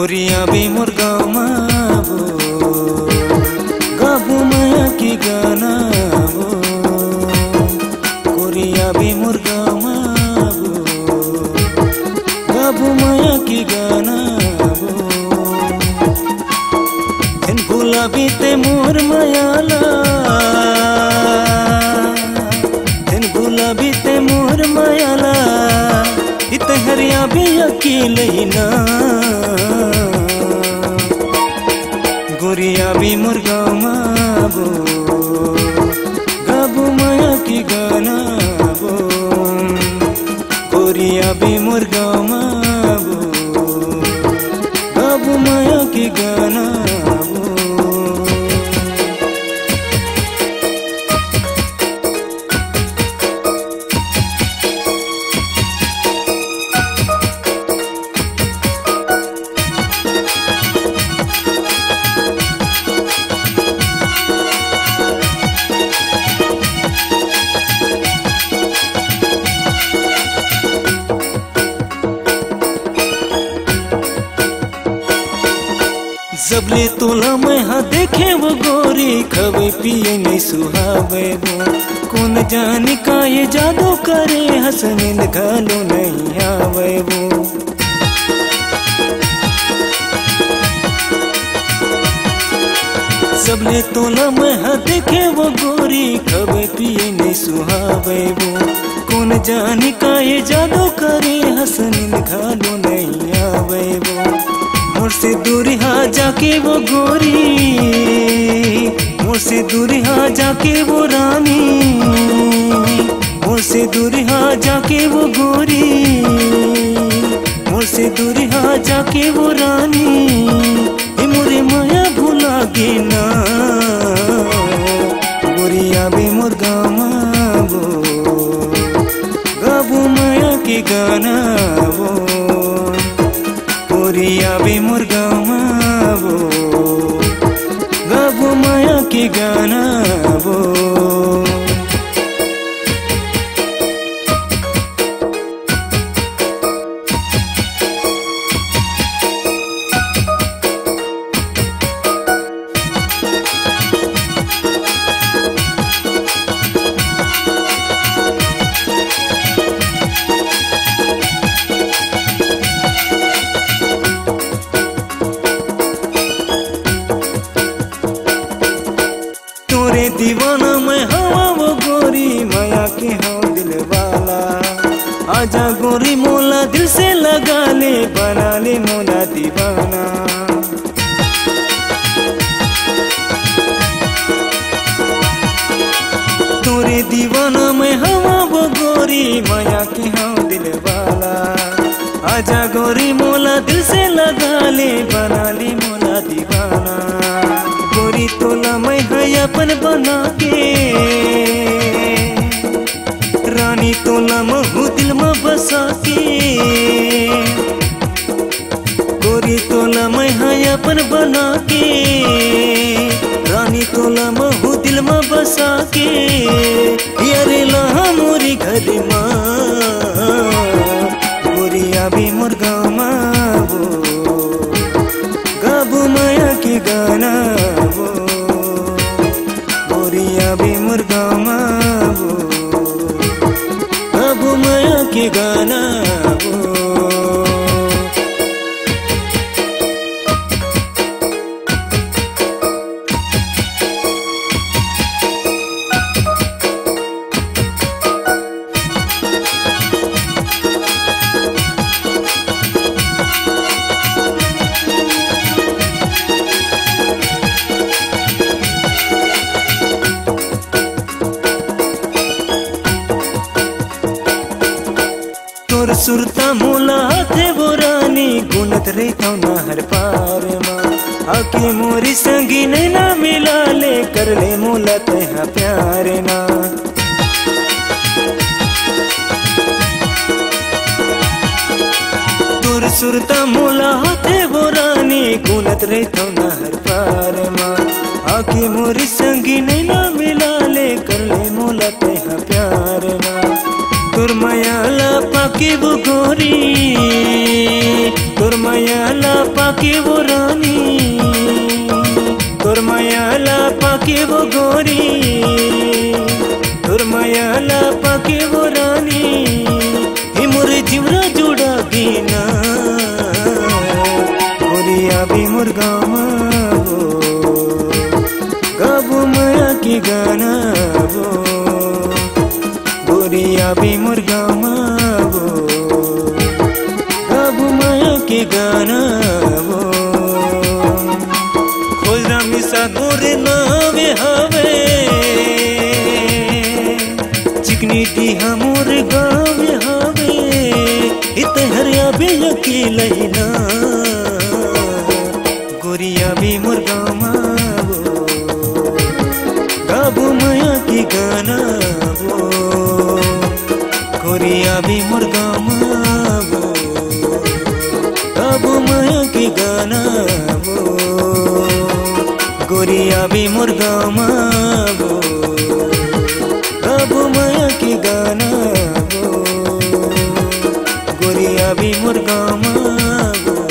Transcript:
गोरिया भी मुर्गा माबो गाबू माया की गाना वो गोरिया भी मुर्गा माबो गाबू माया की गाना वो दिन भूला भी ते मोर मायाला दिन भूला भी ते मोर मायाला इत हरिया भी अकेले ना गोरिया भी मुर्गा माबो गाबू माया की गाना वो गोरिया भी मुर्गा माबो गाबू माया की गाना वो जबले तोला मैं हाँ देखे वो गोरी खबे पिए नहीं सुहावे वो कौन जाने का ये जादू करे हंस नींद घालो नहीं आवे वो जबले तोला मैं हाँ देखे वो गोरी खबे पिए नहीं सुहावे वो कौन जाने का ये जादू करे हंस नींद घालो नहीं आवे वो मोर से दूरी हाँ जाके वो गोरी मोर से दूरी हाँ जाके वो रानी मोर से दूरी हाँ जाके वो गोरी मोर से दूरी हाँ जाके वो रानी ये मोरे माया भूला गे ना गोरिया भी मुर्गा माबो गाबू माया की गाना वो गोरिया भी मुर्गा माबो गाबू माया की गाना वो दीवाना मैं हवा वो गोरी माया के हाँ दिल वाला आजा गोरी मोला दिल से लगा ले बना ले मोला दीवाना तोरे दीवाना मैं हवा वो गोरी माया के हाँ दिल वाला आजा गोरी मोला दिल से लगा ले बना ले मोला दीवाना गोरी तोला मैं अपन बना के रानी तोला महू दिल में बसा के गोरी तोला मैं अपन बना के रानी तोला महू दिल में बसा के यारे लहा मोरी घर माँ गोरिया भी मुर्गा माबो गाबू माया की गाना वो गोरिया भी मुर्गा माबो गाबू माया की गाना वो सुरता मोला थे वो रानी गुनत रहता ना हर पार माँ आके मोरी संगी नैना मिला ले कर ले मोला तेहा प्यार ना तुर सुरता मोला थे वो रानी गुनत रहता ना हर पार माँ आके मोरी संगी नैना मिला ले कर ले मोला तेहा प्यार ना तुर मायाला पाके वो गोरी तुर मायाला पाके वो रानी, तोर मायाला पाके वो गोरी, तोर मायाला पाके वो रानी, ही मोरे जीवरा जोड़ा गिना गोरिया भी मोर गामा वो गाबो माया की गाना वो गोरिया भी मोर गामा वो गाबो माया की गाना वो खोजरा मिसा गोरे नावे हवे चिकनी दिहा मोर गावे हवे इत हरिया भी अकेला ना गोरिया भी मोर गामा वो गाबो माया की गाना वो गोरिया भी मोर गामा वो गाबो माया की गाना वो गोरिया भी मोर गामा वो गाबो माया की गाना वो गोरिया भी मोर गामा वो।